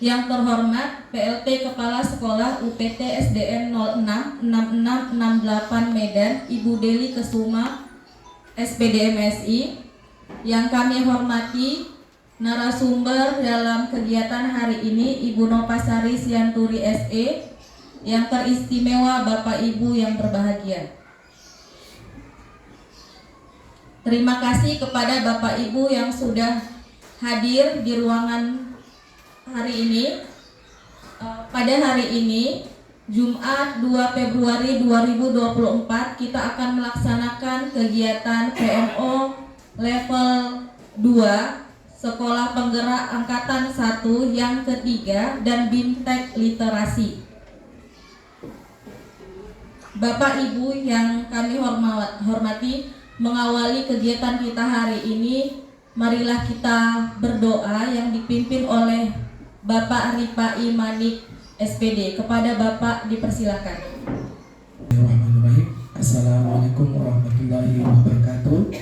Yang terhormat PLT Kepala Sekolah UPT SDN 066668 Medan, Ibu Deli Kesuma, SPD MSI. Yang kami hormati narasumber dalam kegiatan hari ini, Ibu Nopasari Sianturi SE. Yang teristimewa Bapak Ibu yang berbahagia. Terima kasih kepada Bapak Ibu yang sudah hadir di ruangan hari ini. Pada hari ini, Jumat 2 Februari 2024, kita akan melaksanakan kegiatan PMO level 2 Sekolah Penggerak Angkatan 1 yang ketiga dan BIMTEK Literasi. Bapak Ibu yang kami hormati, mengawali kegiatan kita hari ini, marilah kita berdoa yang dipimpin oleh Bapak Ripai Manik SPD. Kepada Bapak dipersilakan. Bismillahirrahmanirrahim. Assalamualaikum warahmatullahi wabarakatuh.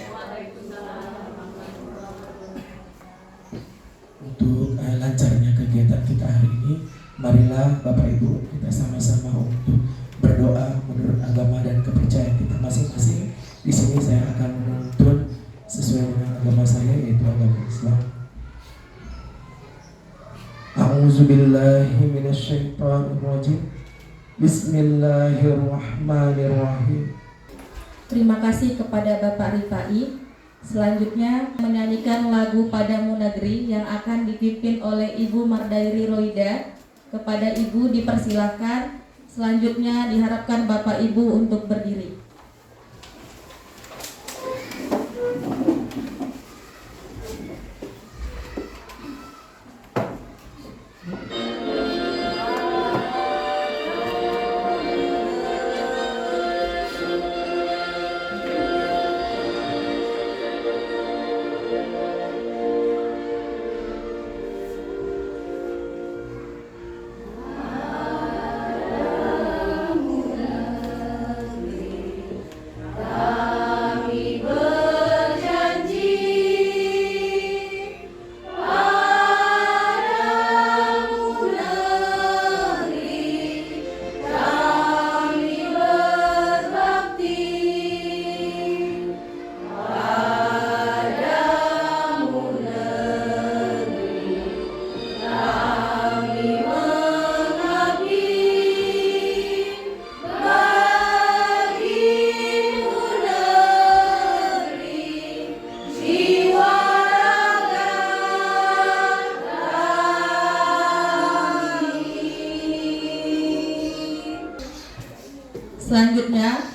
Untuk lancarnya kegiatan kita hari ini, marilah Bapak Ibu kita sama-sama untuk berdoa menurut agama dan kepercayaan kita masing-masing. Di sini saya akan menuntun sesuai dengan agama saya, yaitu agama Islam. A'udzubillahi minasyaitonirrajim. Bismillahirrahmanirrahim. Terima kasih kepada Bapak Ripai. Selanjutnya menyanyikan lagu Padamu Negeri yang akan dipimpin oleh Ibu Mardairi Roida. Kepada Ibu dipersilakan. Selanjutnya diharapkan Bapak Ibu untuk berdiri. Selanjutnya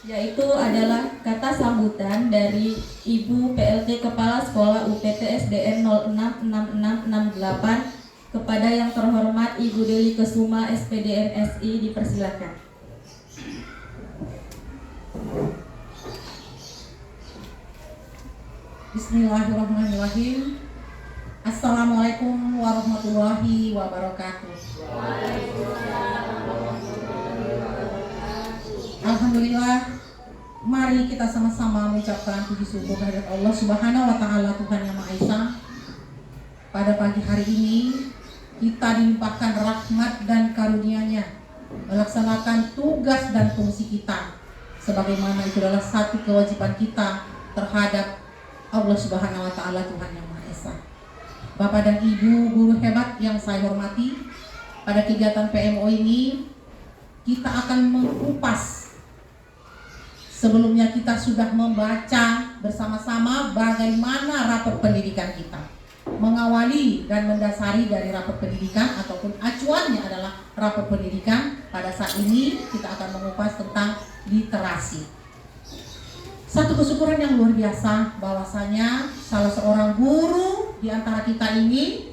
yaitu adalah kata sambutan dari Ibu PLT Kepala Sekolah UPT SDN 066668 kepada yang terhormat Ibu Deli Kesuma SPD MSI, dipersilakan. Bismillahirrahmanirrahim. Assalamualaikum warahmatullahi wabarakatuh. Alhamdulillah, mari kita sama-sama mengucapkan puji syukur kehadirat Allah Subhanahu wa taala, Tuhan yang Maha Esa. Pada pagi hari ini kita dilimpahkan rahmat dan karunia-Nya melaksanakan tugas dan fungsi kita sebagaimana itu adalah satu kewajiban kita terhadap Allah Subhanahu wa taala, Tuhan yang Maha Esa. Bapak dan Ibu guru hebat yang saya hormati, pada kegiatan PMO ini kita akan mengupas. Sebelumnya kita sudah membaca bersama-sama bagaimana rapor pendidikan kita. Mengawali dan mendasari dari rapor pendidikan ataupun acuannya adalah rapor pendidikan. Pada saat ini kita akan mengupas tentang literasi. Satu kesyukuran yang luar biasa bahwasanya salah seorang guru di antara kita ini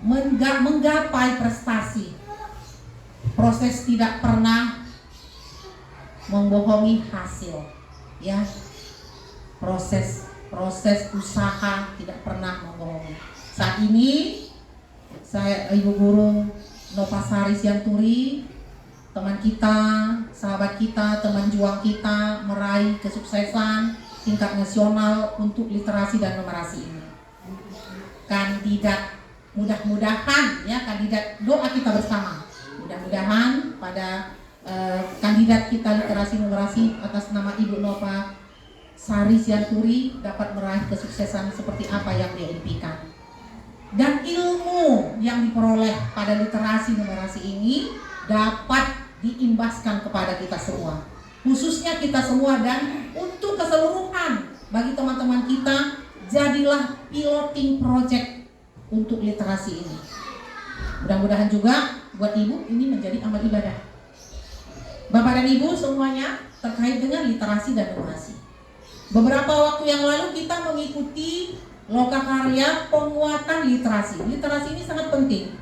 menggapai prestasi. Proses tidak pernah membohongi hasil, ya. Proses usaha tidak pernah membohongi. Saat ini saya Ibu Guru Nopasari Sianturi, teman kita, sahabat kita, teman juang kita meraih kesuksesan tingkat nasional untuk literasi dan numerasi ini. Kandidat mudah-mudahan ya kandidat, doa kita bersama, mudah-mudahan pada kandidat kita literasi numerasi atas nama Ibu Nova Sari Sianturi dapat meraih kesuksesan seperti apa yang dia impikan. Dan ilmu yang diperoleh pada literasi numerasi ini dapat diimbaskan kepada kita semua, khususnya kita semua, dan untuk keseluruhan bagi teman-teman kita, jadilah piloting project untuk literasi ini. Mudah-mudahan juga buat Ibu ini menjadi amal ibadah. Bapak dan Ibu semuanya terkait dengan literasi dan numerasi. Beberapa waktu yang lalu kita mengikuti lokakarya penguatan literasi. Literasi ini sangat penting.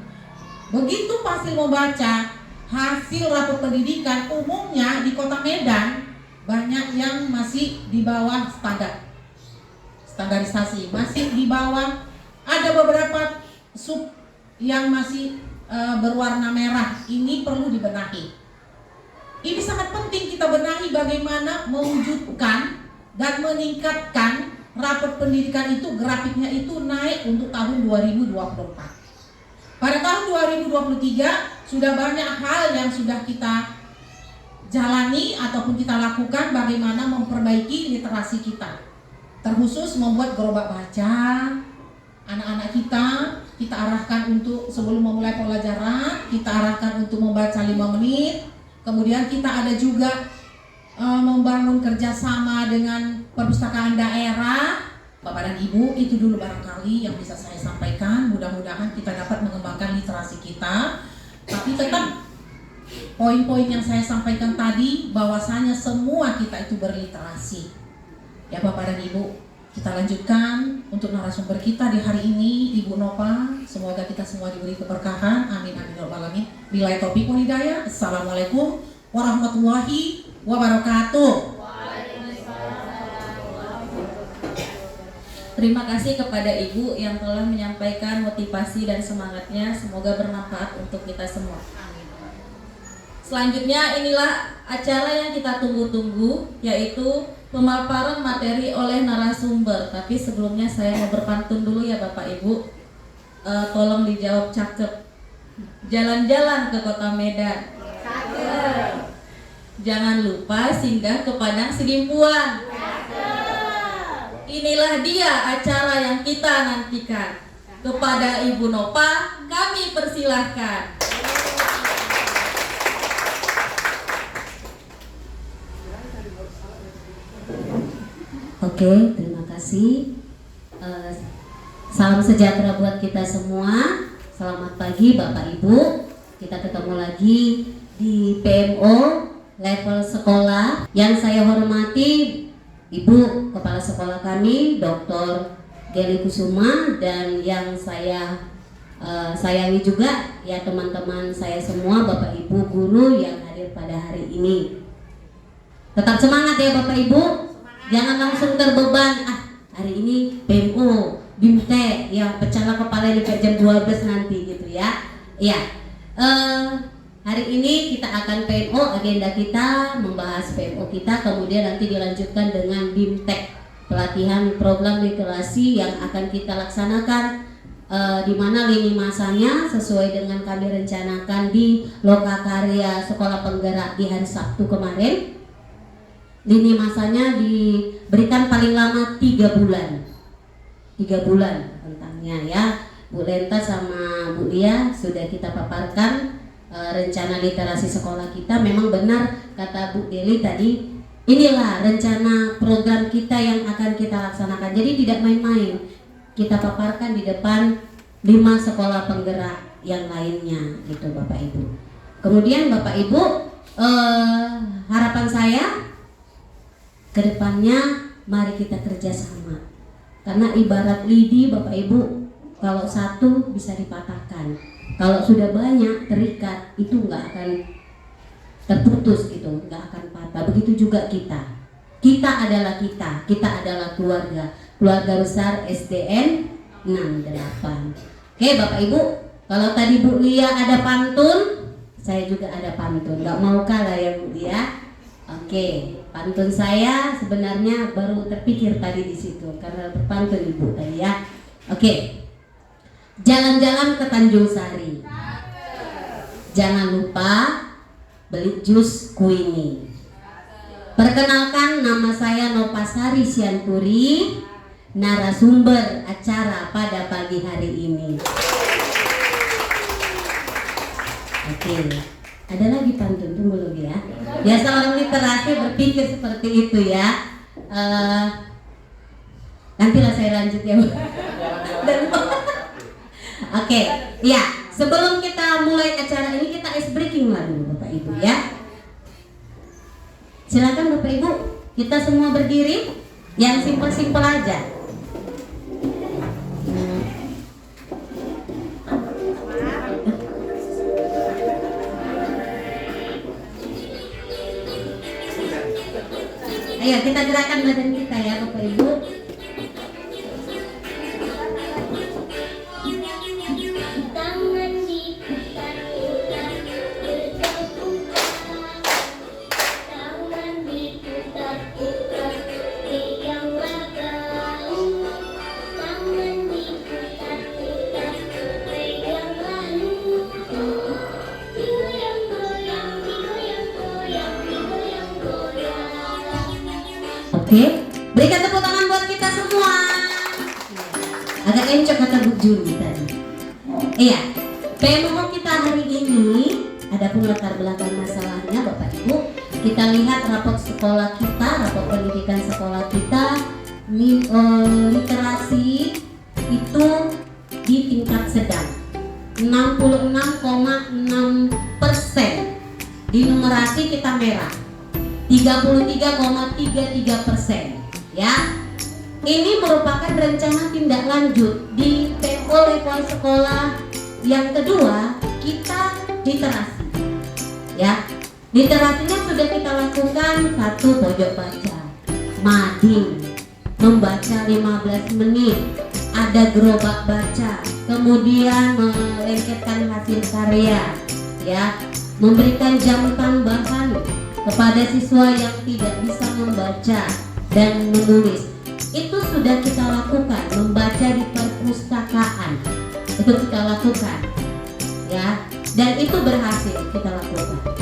Begitu hasil membaca, hasil rapor pendidikan, umumnya di Kota Medan banyak yang masih di bawah standarisasi, masih di bawah. Ada beberapa sub yang masih berwarna merah. Ini perlu dibenahi. Ini sangat penting kita benahi bagaimana mewujudkan dan meningkatkan rapor pendidikan itu, grafiknya itu naik untuk tahun 2024. Pada tahun 2023 sudah banyak hal yang sudah kita jalani ataupun kita lakukan bagaimana memperbaiki literasi kita. Terkhusus membuat gerobak baca anak-anak kita arahkan untuk sebelum memulai pelajaran, kita arahkan untuk membaca 5 menit. Kemudian kita ada juga membangun kerjasama dengan perpustakaan daerah. Bapak dan Ibu, itu dulu barangkali yang bisa saya sampaikan. Mudah-mudahan kita dapat mengembangkan literasi kita. Tapi tetap poin-poin yang saya sampaikan tadi, bahwasanya semua kita itu berliterasi. Ya Bapak dan Ibu, kita lanjutkan untuk narasumber kita di hari ini, Ibu Nova. Semoga kita semua diberi keberkahan. Amin amin ya rabbal alamin. Billahi taufiq wal hidayah. Assalamualaikum warahmatullahi wabarakatuh. Terima kasih kepada Ibu yang telah menyampaikan motivasi dan semangatnya. Semoga bermanfaat untuk kita semua. Selanjutnya inilah acara yang kita tunggu-tunggu, yaitu pemaparan materi oleh narasumber. Tapi sebelumnya saya mau berpantun dulu ya Bapak Ibu. Tolong dijawab cakep. Jalan-jalan ke Kota Medan. Cakep. Jangan lupa singgah ke Padang Sidimpuan. Cakep. Inilah dia acara yang kita nantikan. Kepada Ibu Nova kami persilahkan. Oke, terima kasih. Salam sejahtera buat kita semua. Selamat pagi Bapak Ibu. Kita ketemu lagi di PMO level sekolah. Yang saya hormati Ibu Kepala Sekolah kami, Dr. Geli Kusuma, dan yang saya sayangi juga ya teman-teman saya semua, Bapak Ibu guru yang hadir pada hari ini. Tetap semangat ya Bapak Ibu. Jangan langsung terbeban, hari ini PMO, BIMTEK, yang pecahlah kepala di jam 12 nanti gitu ya. Iya, hari ini kita akan PMO, agenda kita membahas PMO kita, kemudian nanti dilanjutkan dengan BIMTEK, pelatihan program literasi yang akan kita laksanakan, di mana lini masanya sesuai dengan kami rencanakan di Lokakarya Sekolah Penggerak di hari Sabtu kemarin. Lini masanya diberikan paling lama 3 bulan. 3 bulan tentangnya ya. Bu Lenta sama Bu Lia sudah kita paparkan rencana literasi sekolah kita. Memang benar kata Bu Deli tadi, inilah rencana program kita yang akan kita laksanakan. Jadi tidak main-main. Kita paparkan di depan 5 sekolah penggerak yang lainnya gitu Bapak Ibu. Kemudian Bapak Ibu, harapan saya kedepannya mari kita kerjasama, karena ibarat lidi Bapak Ibu, kalau satu bisa dipatahkan, kalau sudah banyak terikat itu nggak akan terputus gitu, nggak akan patah. Begitu juga kita adalah kita adalah keluarga besar SDN 68. Oke Bapak Ibu, kalau tadi Bu Lia ada pantun, saya juga ada pantun, nggak mau kalah ya Bu Lia. Oke, pantun saya sebenarnya baru terpikir tadi di situ karena berpantun Ibu tadi ya. Oke. jalan-jalan ke Tanjung Sari. Jangan lupa beli jus Queenie. Perkenalkan, nama saya Nopasari Sianturi, narasumber acara pada pagi hari ini. Oke, ada lagi pantun, tunggu dulu ya. Biasa orang literasi berpikir seperti itu ya. Nantilah saya lanjut ya. Oke, ya. Sebelum kita mulai acara ini, kita ice breaking lah dulu Bapak Ibu ya. Silakan Bapak Ibu, kita semua berdiri, yang simpel-simpel aja. Ayo kita gerakan badan kita ya Bapak Ibu. Oke, berikan tepuk tangan buat kita semua. Agak encok kata Bu Juli tadi. Iya, tema kita hari ini, adapun latar belakang masalahnya Bapak Ibu, kita lihat rapot sekolah kita, rapot pendidikan sekolah kita, literasi itu di tingkat sedang 66,6%. Di numerasi kita merah 33,33%, ya. Ini merupakan rencana tindak lanjut di PO level sekolah yang kedua, kita literasi, ya. Literasinya sudah kita lakukan, 1 pojok baca, mading, membaca 15 menit, ada gerobak baca, kemudian melengketkan hasil karya, ya, memberikan jam tambahan kepada siswa yang tidak bisa membaca dan menulis. Itu sudah kita lakukan, membaca di perpustakaan itu kita lakukan, ya, dan itu berhasil kita lakukan.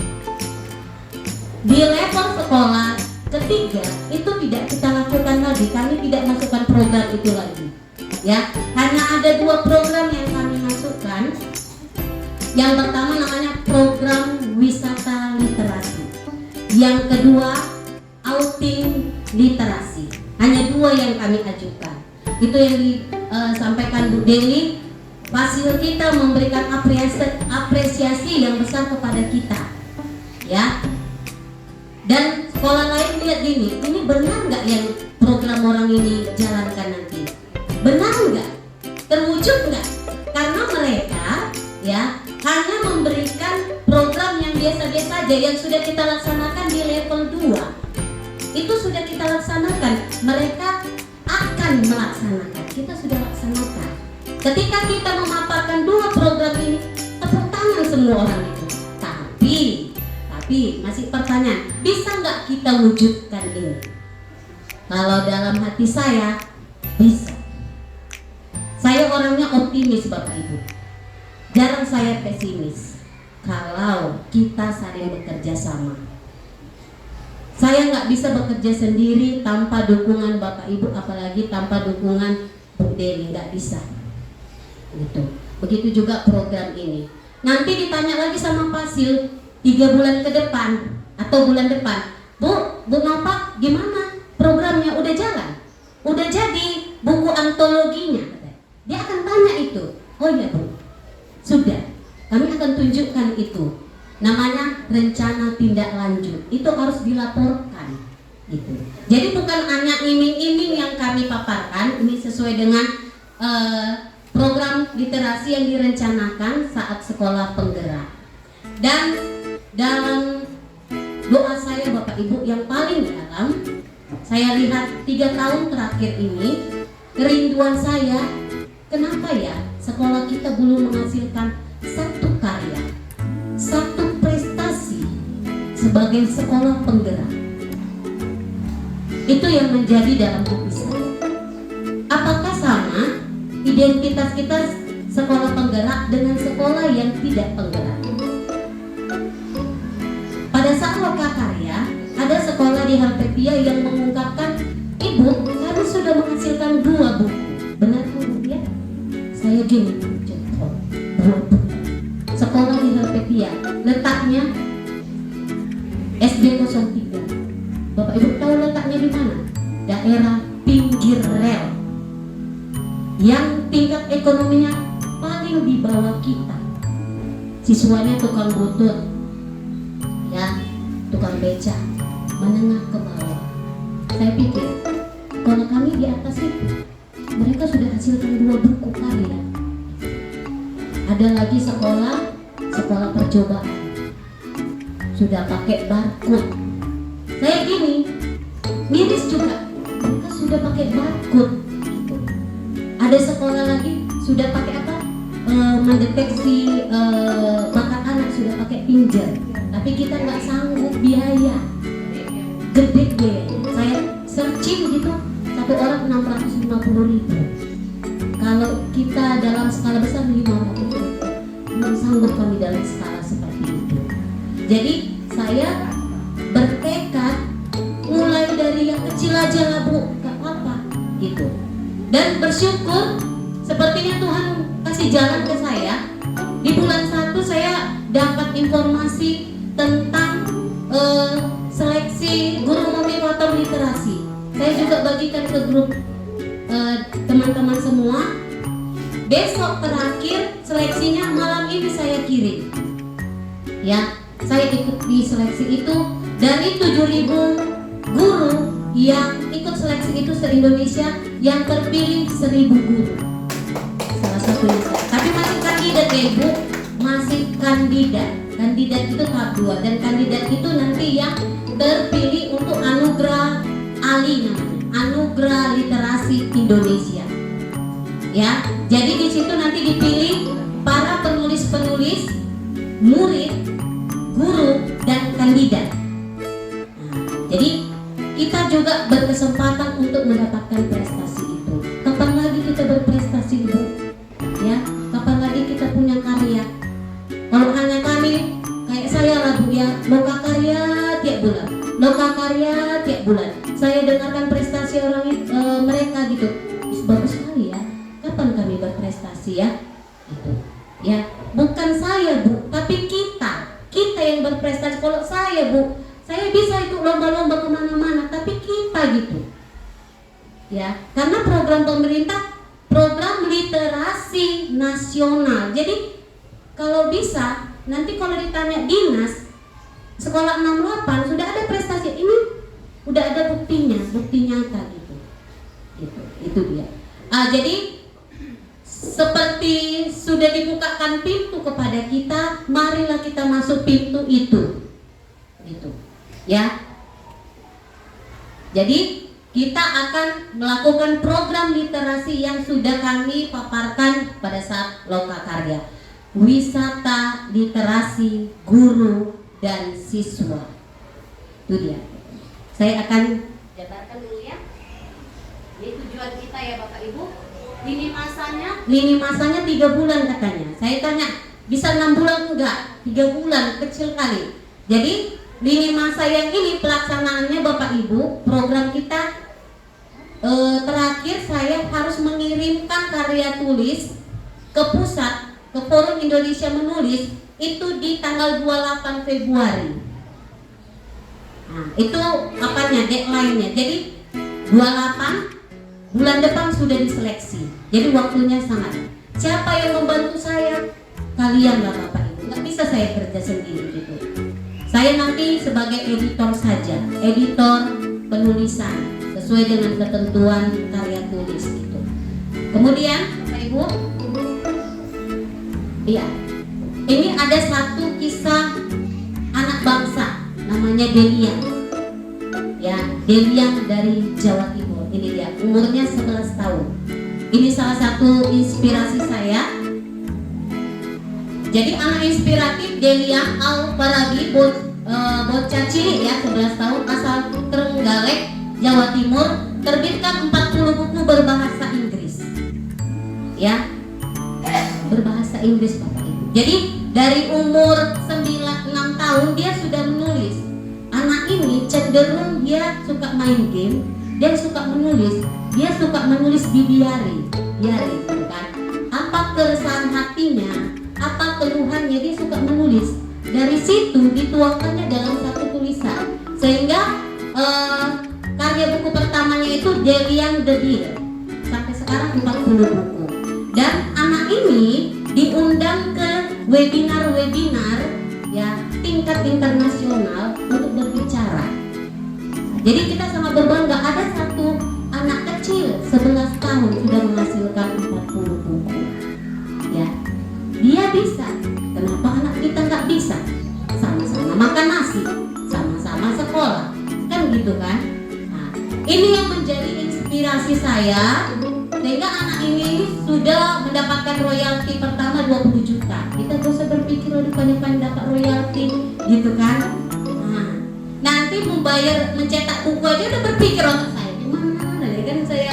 Di level sekolah ketiga itu tidak kita lakukan lagi, kami tidak masukkan program itu lagi, ya, karena ada 2 program yang kami masukkan. Yang pertama namanya program wisata literasi, yang kedua outing literasi. Hanya 2 yang kami ajukan. Itu yang disampaikan Bu Deli. Fasil kita memberikan apresiasi yang besar kepada kita, ya. Dan sekolah lain lihat ini benar nggak yang program orang ini jalankan nanti? Benar nggak? Terwujud nggak? Karena mereka, ya, hanya memberikan program yang biasa-biasa aja yang sudah kita laksanakan di level 2. Itu sudah kita laksanakan, mereka akan melaksanakan, kita sudah laksanakan. Ketika kita memaparkan 2 program ini, tepuk tangan semua orang itu. Tapi masih pertanyaan, bisa nggak kita wujudkan ini? Kalau dalam hati saya, bisa. Saya orangnya optimis Bapak Ibu, jarang saya pesimis. Kalau kita saling bekerja sama, saya nggak bisa bekerja sendiri tanpa dukungan Bapak Ibu, apalagi tanpa dukungan Bu Deli, nggak bisa. Gitu. Begitu juga program ini. Nanti ditanya lagi sama Fasil 3 bulan ke depan atau bulan depan, Bu Nova, gimana programnya, udah jalan? Udah jadi buku antologinya? Dia akan tanya itu. Oh iya Bu, sudah. Kami akan tunjukkan itu. Namanya rencana tindak lanjut. Itu harus dilaporkan, gitu. Jadi bukan hanya iming-iming yang kami paparkan. Ini sesuai dengan program literasi yang direncanakan saat sekolah penggerak. Dan dalam doa saya Bapak Ibu yang paling dalam, saya lihat 3 tahun terakhir ini, kerinduan saya, kenapa ya sekolah kita belum menghasilkan satu karya, satu prestasi sebagai sekolah penggerak. Itu yang menjadi dalam hati saya. Apakah sama identitas kita sekolah penggerak dengan sekolah yang tidak penggerak. Pada saat Lokakarya, ada sekolah di Helvetia yang mengungkapkan, Ibu, kami sudah menghasilkan 2 buku. Benar Bu ya? Saya gini, contoh 2 buku. Sekolah di Helvetia, letaknya SD 03. Bapak Ibu tahu letaknya di mana? Daerah pinggir rel, yang tingkat ekonominya paling di bawah kita. Siswanya tukang butut, ya, tukang beca, menengah ke bawah. Saya pikir kalau kami di atas itu, mereka sudah hasilkan 2 buku kali ya. Ada lagi sekolah percobaan, sudah pakai barcode. Saya gini, miris juga, mereka sudah pakai barcode gitu. Ada sekolah lagi sudah pakai apa? Mendeteksi bakat anak, sudah pakai pinjer. Tapi kita nggak sanggup, biaya gede biayanya. Saya searching gitu, 1 orang 650.000. Kalau kita dalam skala besar 500.000, belum sanggup kami dalam skala seperti itu. Jadi saya bertekad mulai dari yang kecil aja lah Bu, gak apa-apa gitu. Dan bersyukur sepertinya Tuhan kasih jalan ke saya. Di bulan 1 saya dapat informasi tentang seleksi guru motivator literasi. Saya juga bagikan ke grup teman-teman semua. Besok terakhir seleksinya, malam ini saya kirim. Ya, saya ikut di seleksi itu. Dari 7.000 guru yang ikut seleksi itu se-Indonesia, yang terpilih 1.000 guru. Salah satunya saya. Tapi masih kandidat ya Ibu, masih kandidat. Kandidat itu tahap 2, dan kandidat itu nanti yang terpilih untuk anugerah ALI namanya, Anugerah Literasi Indonesia. Ya, jadi di situ nanti dipilih para penulis-penulis, murid, guru, dan kandidat. Jadi kita juga berkesempatan untuk mendapatkan prestasi itu. Kapan lagi kita berprestasi Ibu? Ya, kapan lagi kita punya karya? Kalau hanya kami kayak saya lah Bu ya, Lokakarya tiap bulan, Lokakarya tiap bulan. Saya dengarkan prestasi orang mereka gitu, bagus sekali ya. Kapan kami berprestasi ya? Gitu. Ya, bukan saya Bu, tapi kita yang berprestasi. Kalau saya Bu, saya bisa ikut lomba-lomba kemana-mana, tapi kita gitu. Ya, karena program pemerintah, program literasi nasional. Jadi kalau bisa, nanti kalau ditanya dinas, sekolah 68 sudah ada prestasi ini, udah ada buktinya, bukti nyata gitu. Gitu, itu dia. Jadi seperti sudah dibukakan pintu kepada kita, marilah kita masuk pintu itu. Gitu. Ya. Jadi kita akan melakukan program literasi yang sudah kami paparkan pada saat Lokakarya. Wisata literasi guru dan siswa. Itu dia. Saya akan jabarkan dulu ya. Ini tujuan kita ya Bapak Ibu. Lini masanya 3 bulan katanya. Saya tanya, bisa 6 bulan enggak? 3 bulan, kecil kali. Jadi lini masa yang ini pelaksanaannya Bapak Ibu, program kita terakhir saya harus mengirimkan karya tulis ke pusat, ke Forum Indonesia Menulis itu di tanggal 28 Februari. Nah, itu apanya, deadline-nya. Jadi 28 bulan depan sudah diseleksi. Jadi waktunya sangat. Siapa yang membantu saya? Kalian lah Bapak Ibu. Nggak bisa saya kerja sendiri gitu. Saya nanti sebagai editor saja, editor penulisan sesuai dengan ketentuan karya tulis gitu. Kemudian Bapak Ibu, iya, ini ada satu kisah anak bangsa namanya Deliang. Ya, Deliang dari Jawa Timur. Ini dia, umurnya 11 tahun. Ini salah satu inspirasi saya. Jadi anak inspiratif Deliang Al-Farabi, bocah cilik ya, 11 tahun, asal Trenggalek, Jawa Timur, terbitkan 40 buku berbahasa Inggris. Ya. berbahasa Inggris Bapak Ibu. Jadi dari umur 6 tahun dia sudah menulis. Anak ini cenderung dia suka main game, dia suka menulis di diary gitu kan. Apa keresahan hatinya, apa keluhannya, dia suka menulis. Dari situ dituangkannya dalam satu tulisan. Sehingga karya buku pertamanya itu Deliang the Deer. Sampai sekarang 40 buku. Dan anak ini diundang ke webinar ya tingkat internasional untuk berbicara. Jadi kita sangat berbangga ada satu anak kecil 11 tahun sudah menghasilkan 40 buku. Ya, dia bisa. Kenapa anak kita nggak bisa? Sama-sama makan nasi, sama-sama sekolah, kan gitu kan? Nah, ini yang menjadi inspirasi saya. Sehingga anak ini sudah mendapatkan royalti pertama 20 juta. Kita gak usah berpikir banyak dapat royalti gitu kan. Nah, nanti mencetak buku aja udah berpikir otak saya gimana ya kan saya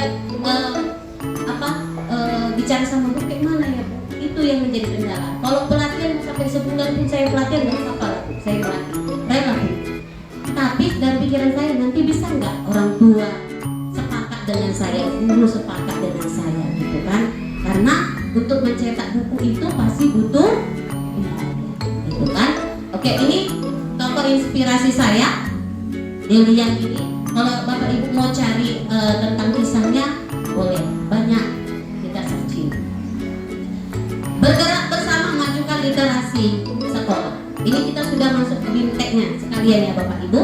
bicara sama buku kayak mana ya Bu? Itu yang menjadi kendala. Kalau pelatihan sampai sebulan pun saya pelatihan nggak apa-apa lah Bu. Saya pelatih rela Bu. Tapi dalam pikiran saya nanti bisa nggak orang tua sepakat dengan saya, guru sepakat dengan saya gitu kan. Karena untuk mencetak buku itu pasti butuh gitu kan. Oke, ini tokoh inspirasi saya Deliang ini. Kalau Bapak Ibu mau cari tentang kisahnya boleh, banyak kita searching. Bergerak bersama majukan literasi sekolah. Ini kita sudah masuk ke bimteknya sekalian ya Bapak Ibu.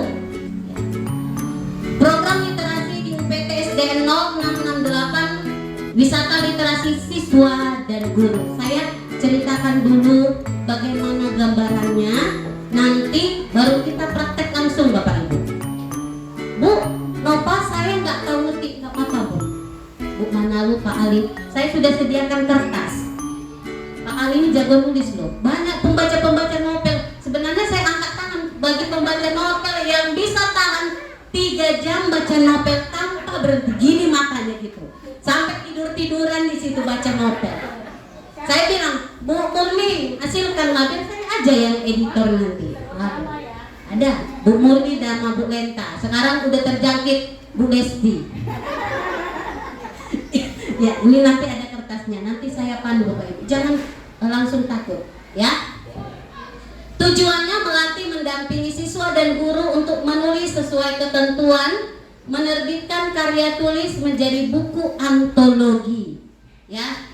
Program literasi di UPT SDN 0668 wisata literasi siswa dan guru. Saya ceritakan dulu bagaimana gambarannya, nanti baru kita praktek langsung Bapak Ibu. Bu, Nova saya nggak tahu ngetik, nggak apa-apa Bu. Bu Manalu, Pak Ali, saya sudah sediakan kertas. Pak Ali ini jago nulis loh. Banyak pembaca novel. Sebenarnya saya angkat tangan bagi pembaca novel yang bisa tahan 3 jam baca novel tanpa berhenti. Gini matanya gitu. Sampai tiduran di situ baca novel. Saya bilang, Bu Murni, hasilkan biar saya aja yang editor nanti. Ada Bu Murni dan Bu Lenta. Sekarang udah terjangkit Bu Lesti. Ya, ini nanti ada kertasnya. Nanti saya pandu Bapak Ibu. Jangan langsung takut, ya. Tujuannya melatih mendampingi siswa dan guru untuk menulis sesuai ketentuan, menerbitkan karya tulis menjadi buku antologi. Ya,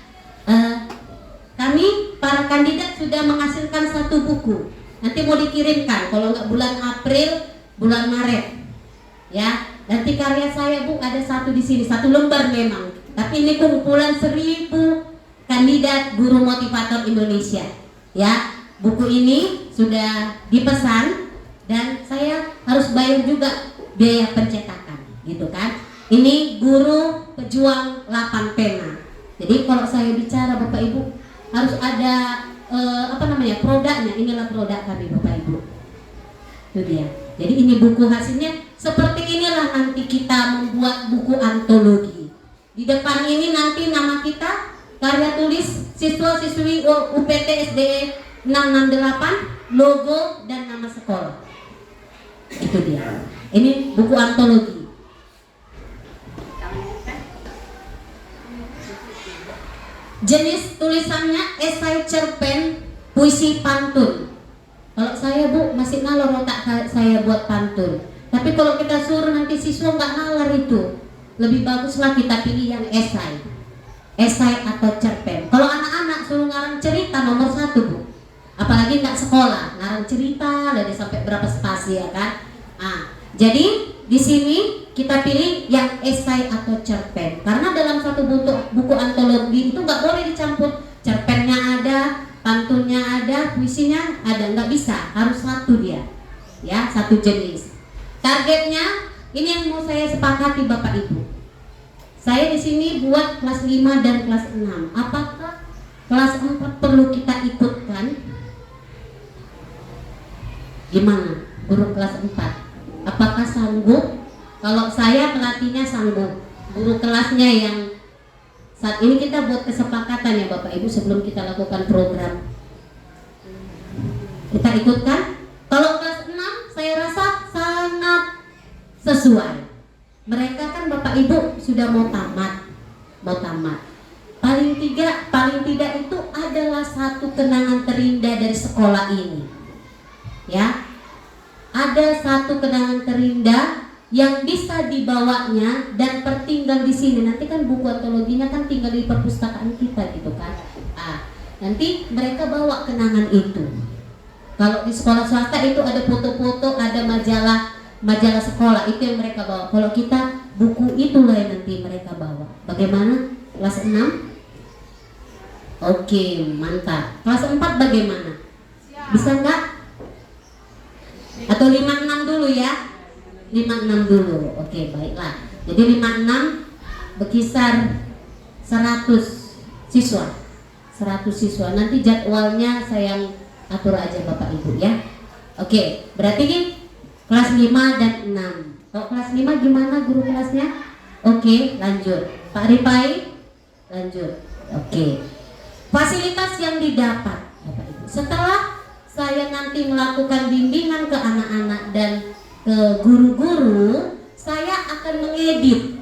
kami para kandidat sudah menghasilkan 1 buku. Nanti mau dikirimkan, kalau nggak bulan April, bulan Maret. Ya, nanti karya saya Bu ada 1 di sini, 1 lembar memang. Tapi ini kumpulan 1000 kandidat guru motivator Indonesia. Ya, buku ini sudah dipesan dan saya harus bayar juga biaya pencetakan, gitu kan? Ini guru pejuang 8 pena. Jadi kalau saya bicara Bapak Ibu harus ada produknya. Inilah produk kami Bapak Ibu. Itu dia. Jadi ini buku hasilnya seperti inilah nanti kita membuat buku antologi. Di depan ini nanti nama kita, karya tulis siswa-siswi UPT SDE 668, logo dan nama sekolah. Itu dia. Ini buku antologi. Jenis tulisannya esai, cerpen, puisi, pantun. Kalau saya Bu masih ngalor otak saya buat pantun. Tapi kalau kita suruh nanti siswa nggak nalar itu, lebih baguslah kita pilih yang esai. Esai atau cerpen. Kalau anak-anak suruh ngarang cerita nomor 1 Bu. Apalagi nggak sekolah, ngarang cerita dari sampai berapa spasi ya kan. Jadi di sini kita pilih yang esai atau cerpen. Karena dalam satu buku antologi itu nggak boleh dicampur. Cerpennya ada, pantunnya ada, puisinya ada, nggak bisa. Harus 1 dia. Ya, 1 jenis. Targetnya ini yang mau saya sepakati Bapak Ibu. Saya di sini buat kelas 5 dan kelas 6. Apakah kelas 4 perlu kita ikutkan? Gimana? Guru kelas 4. Apakah sanggup? Kalau saya pelatihnya sanggup. Guru kelasnya yang saat ini kita buat kesepakatan ya Bapak Ibu sebelum kita lakukan program. Kita ikutkan. Kalau kelas 6 saya rasa sangat sesuai. Mereka kan Bapak Ibu sudah mau tamat. Paling tidak itu adalah satu kenangan terindah dari sekolah ini. Ya. Ada satu kenangan terindah yang bisa dibawanya dan tertinggal di sini. Nanti kan buku antologinya kan tinggal di perpustakaan kita gitu kan. Nanti mereka bawa kenangan itu. Kalau di sekolah swasta itu ada foto-foto, ada majalah sekolah, itu yang mereka bawa. Kalau kita buku itulah yang nanti mereka bawa. Bagaimana? Kelas 6? Oke, mantap. Kelas 4 bagaimana? Bisa enggak? Atau 56 dulu ya? 56 dulu. Oke, baiklah. Jadi 56 berkisar 100 siswa. 100 siswa. Nanti jadwalnya saya atur aja Bapak Ibu ya. Oke, berarti ini kelas 5 dan 6. Kalau kelas 5 gimana guru kelasnya? Oke, lanjut. Pak Ripai, lanjut. Oke. Fasilitas yang didapat Bapak Ibu. Setelah saya nanti melakukan bimbingan ke anak-anak dan ke guru-guru, saya akan mengedit.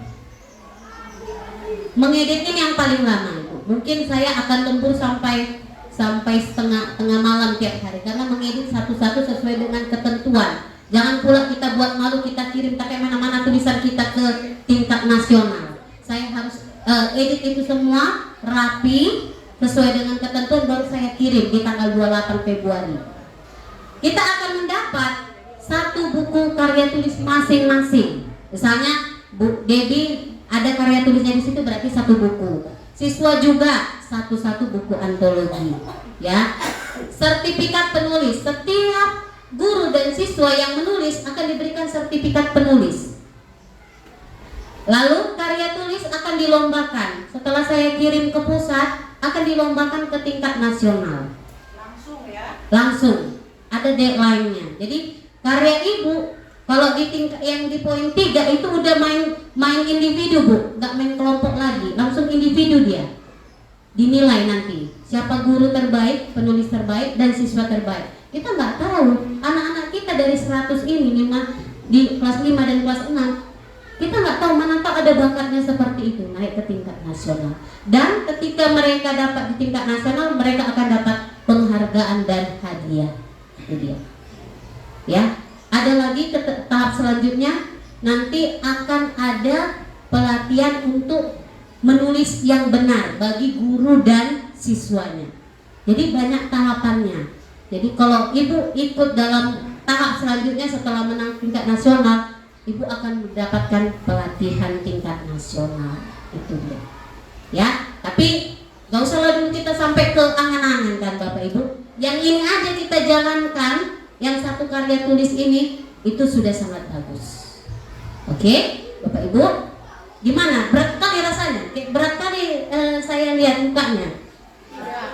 Mengedit ini yang paling lama itu. Mungkin saya akan lembur sampai tengah malam tiap hari karena mengedit satu-satu sesuai dengan ketentuan. Jangan pula kita buat malu, kita kirim pakai mana-mana tulisan kita ke tingkat nasional. Saya harus edit itu semua rapi sesuai dengan ketentuan, baru saya kirim di tanggal 28 Februari. Kita akan mendapat satu buku karya tulis masing-masing. Misalnya Bu Debbie ada karya tulisnya di situ, berarti satu buku. Siswa juga satu buku antologi. Ya, sertifikat penulis. Setiap guru dan siswa yang menulis akan diberikan sertifikat penulis. Lalu karya tulis akan dilombakan. Setelah saya kirim ke pusat, akan dilombakan ke tingkat nasional. Langsung ya? Langsung. Ada deadline-nya. Jadi karya ibu kalau di tingkat yang di poin 3 itu udah main individu Bu, nggak main kelompok lagi, langsung individu dia. Dinilai nanti siapa guru terbaik, penulis terbaik, dan siswa terbaik. Kita nggak tahu anak-anak kita dari 100 ini di kelas 5 dan kelas 6. Kita nggak tahu mana tahu ada bakatnya seperti itu naik ke tingkat nasional. Dan ketika mereka dapat di tingkat nasional, mereka akan dapat penghargaan dan hadiah. Itu dia. Ya, ada lagi tahap selanjutnya nanti akan ada pelatihan untuk menulis yang benar bagi guru dan siswanya. Jadi banyak tahapannya. Jadi kalau ibu ikut dalam tahap selanjutnya setelah menang tingkat nasional, ibu akan mendapatkan pelatihan tingkat nasional. Itu dia. Ya, tapi gak usah lah dulu kita sampai ke angan-angan kan Bapak Ibu. Yang ini aja kita jalankan, yang satu karya tulis ini itu sudah sangat bagus. Oke, Bapak Ibu, gimana? Berat kali rasanya? Berat kali saya lihat mukanya.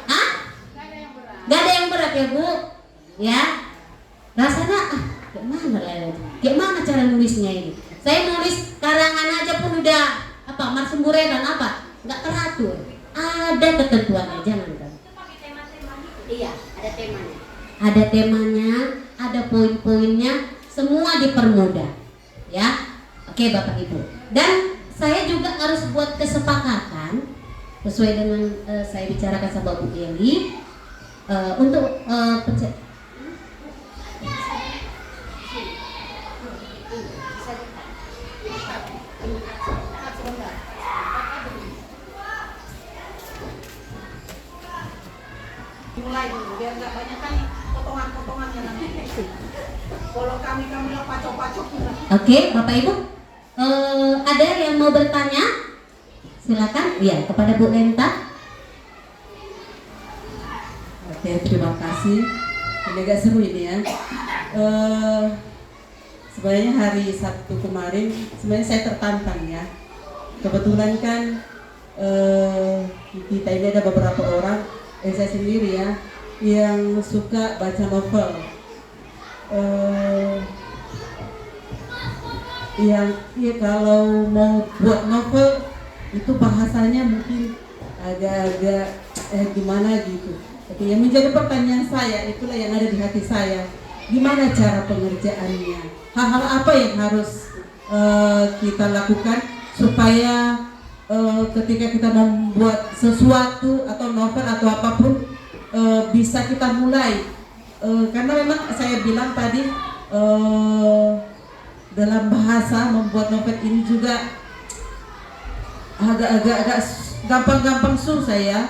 Hah? Gak ada yang berat ya Bu? Ya, rasanya gimana cara nulisnya ini? Saya nulis karangan aja pun udah Marsumburedan nggak teratur. Ada ketentuannya, jangan kan? Iya, ada temanya. Ada temanya, ada poin-poinnya, semua dipermudah. Ya, oke Bapak Ibu. Dan saya juga harus buat kesepakatan sesuai dengan saya bicarakan sama Bu Deli untuk Mulai dulu biar nggak banyak kan potongan-potongan yang nanti. Kalau kami bilang pacok-pacok. Oke, Bapak Ibu, ada yang mau bertanya? Silakan, ya kepada Bu Lenta. Oke, terima kasih. Ini agak seru ini ya. Sebenarnya hari Sabtu kemarin, sebenarnya saya tertantang ya. Kebetulan kan kita ini ada beberapa orang, saya sendiri ya, yang suka baca novel. Yang ya kalau mau buat novel itu bahasanya mungkin agak-agak gimana gitu. Tapi yang menjadi pertanyaan saya, itulah yang ada di hati saya, gimana cara pengerjaannya, hal-hal apa yang harus kita lakukan supaya ketika kita membuat sesuatu atau novel atau apapun bisa kita mulai. Karena memang saya bilang tadi dalam bahasa membuat novel ini juga agak gampang-gampang susah ya.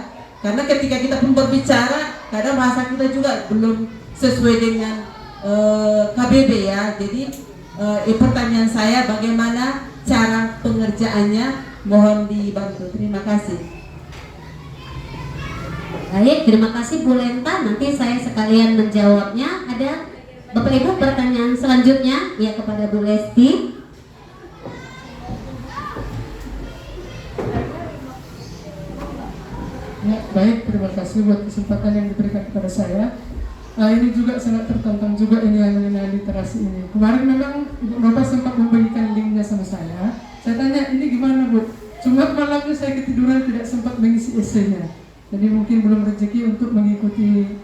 Karena ketika kita pun berbicara, kadang bahasa kita juga belum sesuai dengan KBB ya. Jadi pertanyaan saya, bagaimana cara pengerjaannya? Mohon dibantu. Terima kasih. Baik, terima kasih Bu Lenta. Nanti saya sekalian menjawabnya. Ada Bapak Ibu pertanyaan selanjutnya ya kepada Bu Lesti. Ya, baik, terima kasih buat kesempatan yang diberikan kepada saya. Ini juga sangat tertantang juga ini yang mengenai literasi ini. Kemarin memang Ibu Nova sempat membagikan linknya sama saya. Saya tanya, ini gimana Bu? Cuma malamnya saya ketiduran, tidak sempat mengisi esainya. Jadi mungkin belum rezeki untuk mengikuti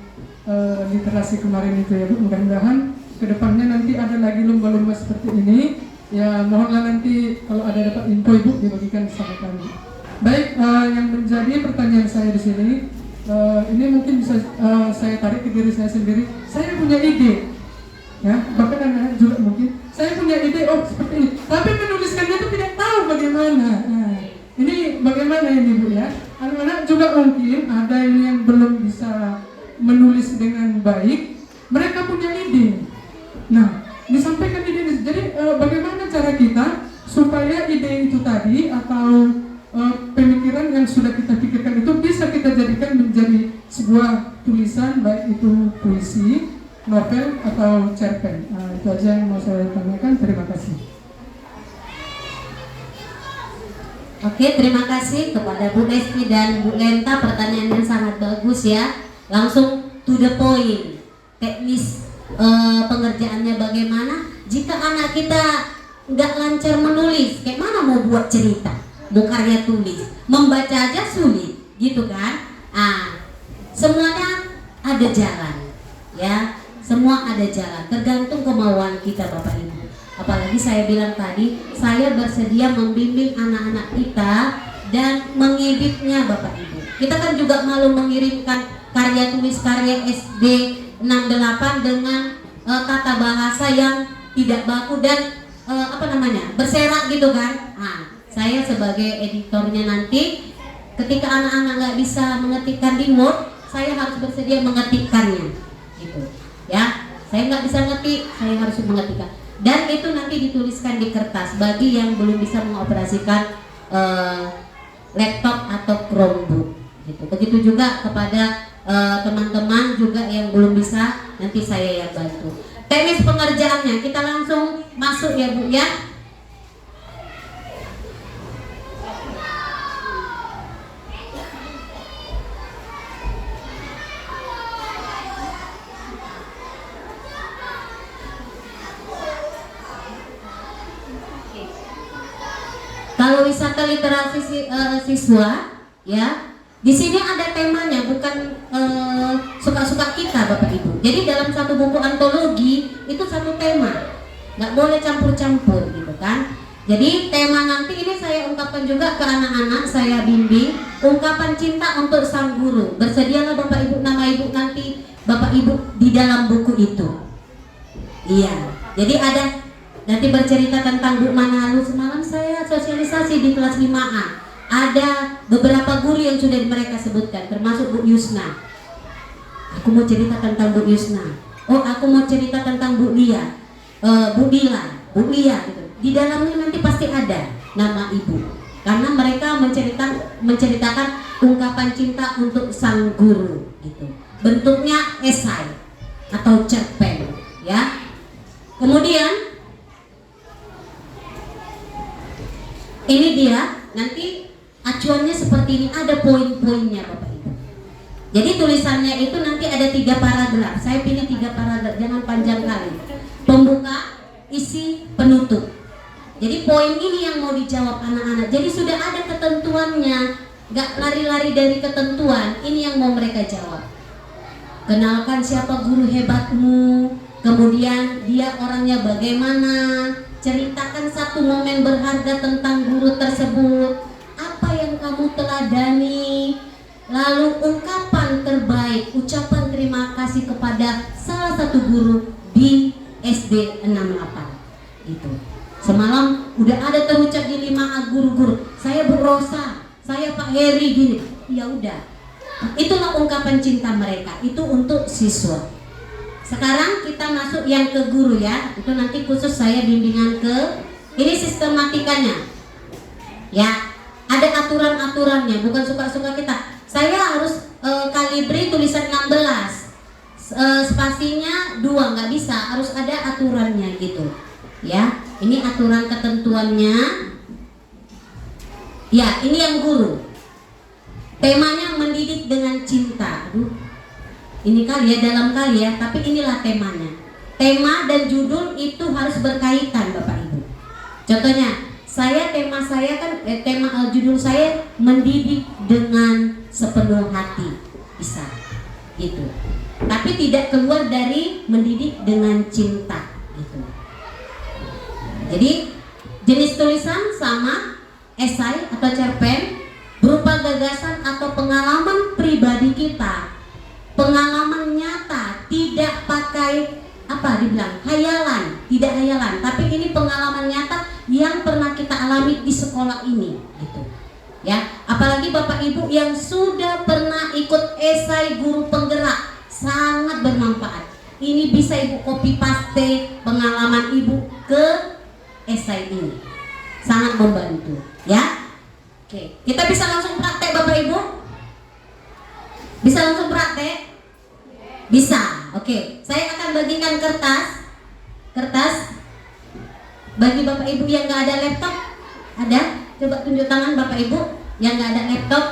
literasi kemarin itu ya Bu. Mudah-mudahan kedepannya nanti ada lagi lomba-lomba seperti ini. Ya mohonlah nanti kalau ada dapat info Ibu dibagikan sama kami. Baik, yang menjadi pertanyaan saya di sini, ini mungkin bisa saya tarik ke diri saya sendiri. Saya punya ide, ya bahkan anak juga mungkin. Saya punya ide, oh seperti ini. Tapi menuliskannya itu tidak tahu bagaimana. Nah, ini bagaimana ini Bu ya? Anak-anak juga mungkin ada ini yang belum bisa menulis dengan baik. Mereka punya ide. Nah, disampaikan ide ini. Jadi bagaimana cara kita supaya ide itu tadi atau pemikiran yang sudah kita pikirkan itu bisa kita jadikan menjadi sebuah tulisan, baik itu puisi, novel atau cerpen. Itu aja yang mau saya tanyakan. Terima kasih. Oke, terima kasih kepada Bu Lesti dan Bu Lenta. Pertanyaannya sangat bagus ya. Langsung to the point. Teknis pengerjaannya bagaimana? Jika anak kita nggak lancar menulis, kayak mana mau buat cerita? Mau karya tulis, membaca aja sulit, gitu kan? Semuanya ada jalan, ya. Semua ada jalan, tergantung kemauan kita Bapak Ibu. Apalagi saya bilang tadi, saya bersedia membimbing anak-anak kita dan mengeditnya Bapak Ibu. Kita kan juga malu mengirimkan karya tulis karya SD 68 dengan tata bahasa yang tidak baku dan berserak gitu kan. Saya sebagai editornya nanti, ketika anak-anak nggak bisa mengetikkan di Word, saya harus bersedia mengetikkannya, gitu. Ya, saya nggak bisa ngetik, saya harus mengetikkan. Dan itu nanti dituliskan di kertas bagi yang belum bisa mengoperasikan laptop atau Chromebook, gitu. Begitu juga kepada teman-teman juga yang belum bisa, nanti saya yang bantu. Teknis pengerjaannya kita langsung masuk ya Bu ya. Kalau wisata literasi siswa, ya, di sini ada temanya, bukan suka-suka kita, Bapak Ibu. Jadi dalam satu buku antologi itu satu tema, nggak boleh campur-campur, gitu kan? Jadi tema nanti ini saya ungkapkan juga ke anak-anak, saya bimbing ungkapan cinta untuk sang guru. Bersedialah Bapak Ibu nama Ibu nanti, Bapak Ibu di dalam buku itu. Iya, jadi ada. Nanti bercerita tentang Bu Manalu, semalam saya sosialisasi di kelas 5A. Ada beberapa guru yang sudah mereka sebutkan, termasuk Bu Yusna. Aku mau cerita tentang Bu Yusna. Oh, aku mau cerita tentang Bu Lia, Bu Dila, Bu Lia gitu. Di dalamnya nanti pasti ada nama ibu. Karena mereka menceritakan ungkapan cinta untuk sang guru gitu. Bentuknya esai atau cerpen, ya. Kemudian ini dia, nanti acuannya seperti ini, ada poin-poinnya Bapak Ibu. Jadi tulisannya itu nanti ada 3 paragraf. Saya pilih 3 paragraf, jangan panjang kali. Pembuka, isi, penutup. Jadi poin ini yang mau dijawab anak-anak. Jadi sudah ada ketentuannya, nggak lari-lari dari ketentuan. Ini yang mau mereka jawab. Kenalkan siapa guru hebatmu, kemudian dia orangnya bagaimana, ceritakan satu momen berharga tentang guru tersebut, apa yang kamu teladani, lalu ungkapan terbaik, ucapan terima kasih kepada salah satu guru di SD 68 gitu. Semalam udah ada terucap di 5A guru-guru, saya Bu Rosa, saya Pak Heri gini. Ya udah, itulah ungkapan cinta mereka, itu untuk siswa. Sekarang kita masuk yang ke guru ya, itu nanti khusus saya bimbingan ke, ini sistematikanya ya, ada aturan-aturannya, bukan suka-suka kita. Saya harus kalibri tulisan 16, spasinya 2 nggak bisa, harus ada aturannya gitu ya. Ini aturan ketentuannya ya. Ini yang guru, temanya mendidik dengan cinta. Aduh, ini kali ya, dalam kali ya, tapi inilah temanya. Tema dan judul itu harus berkaitan Bapak Ibu. Contohnya tema saya kan judul saya mendidik dengan sepenuh hati, bisa gitu, tapi tidak keluar dari mendidik dengan cinta gitu. Jadi jenis tulisan sama esai atau cerpen berupa gagasan atau pengalaman pribadi kita, pengalaman nyata, tidak pakai apa dibilang hayalan, tidak hayalan, tapi ini pengalaman nyata yang pernah kita alami di sekolah ini gitu ya. Apalagi Bapak Ibu yang sudah pernah ikut esai guru penggerak, sangat bermanfaat. Ini bisa Ibu copy paste pengalaman Ibu ke esai ini, sangat membantu ya. Oke, kita bisa langsung praktek Bapak Ibu? Bisa langsung praktek? Bisa. Oke, saya akan bagikan kertas bagi Bapak Ibu yang nggak ada laptop. Ada? Coba tunjuk tangan Bapak Ibu yang nggak ada laptop,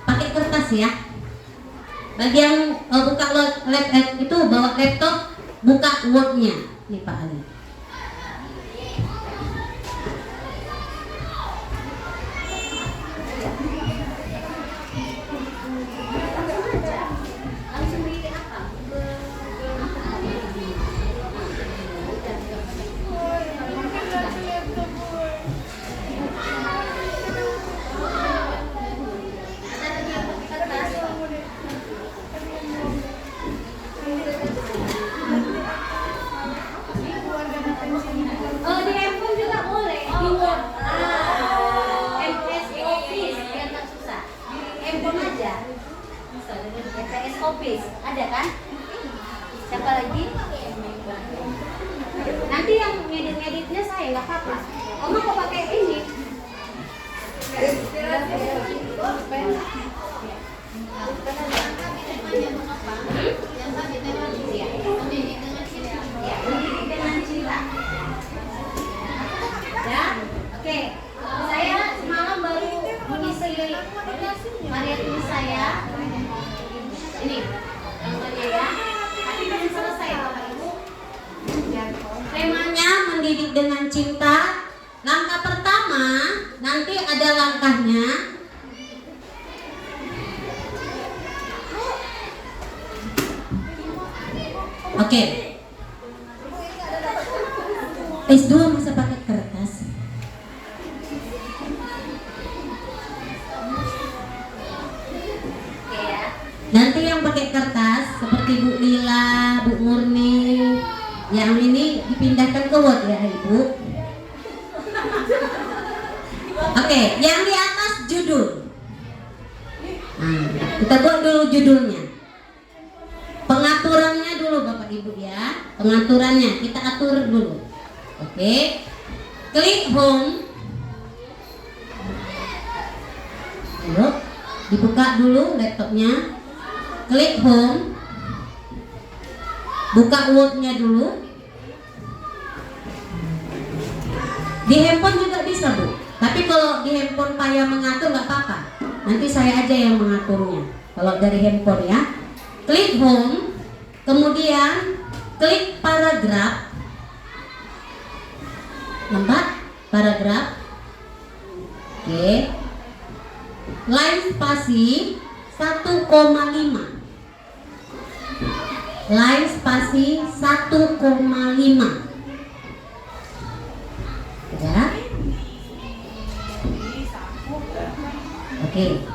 pakai kertas ya. Bagi yang buka laptop itu, bawa laptop, buka Word-nya. Nih Pak Ali. Office ada kan? Siapa lagi? Nanti yang ngedit-ngeditnya saya nggak apa-apa. Oma kok pakai ini? Ya, oke. Saya semalam baru mengisi karya tulis saya. Ini contohnya ya, tapi belum selesai Bapak Ibu. Temanya mendidik dengan cinta. Langkah pertama, nanti ada langkahnya. Oke. S2 bisa pakai kertas. Nanti yang pakai kertas seperti Bu Lila, Bu Murni, yang ini dipindahkan ke Word ya Ibu. Oke, yang di atas judul. Nah, kita buat dulu judulnya. Pengaturannya dulu Bapak Ibu ya. Pengaturannya kita atur dulu. Oke. Klik home. Ayo, dibuka dulu laptopnya. Klik home, buka Word-nya dulu. Di handphone juga bisa Bu, tapi kalau di handphone payah mengatur nggak apa-apa, nanti saya aja yang mengaturnya. Kalau dari handphone ya, klik home, kemudian klik paragraf, lembar, paragraf. Oke. Line spasi 1,5. Line spasi 1,5. Ya. Oke.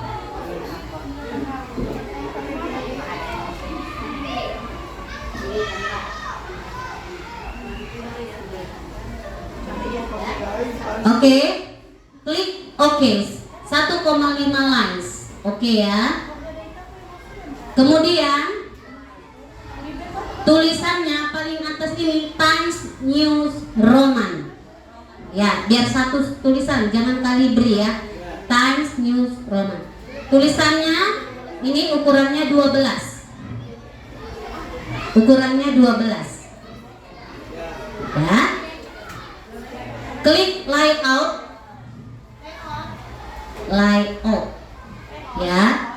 Oke, klik OK, 1,5 lines. Oke ya. Kemudian tulisannya paling atas ini Times New Roman. Ya, biar satu tulisan, jangan kalibri ya. Times New Roman. Tulisannya ini ukurannya 12. Ukurannya 12. Ya. Klik layout. Layout. Ya.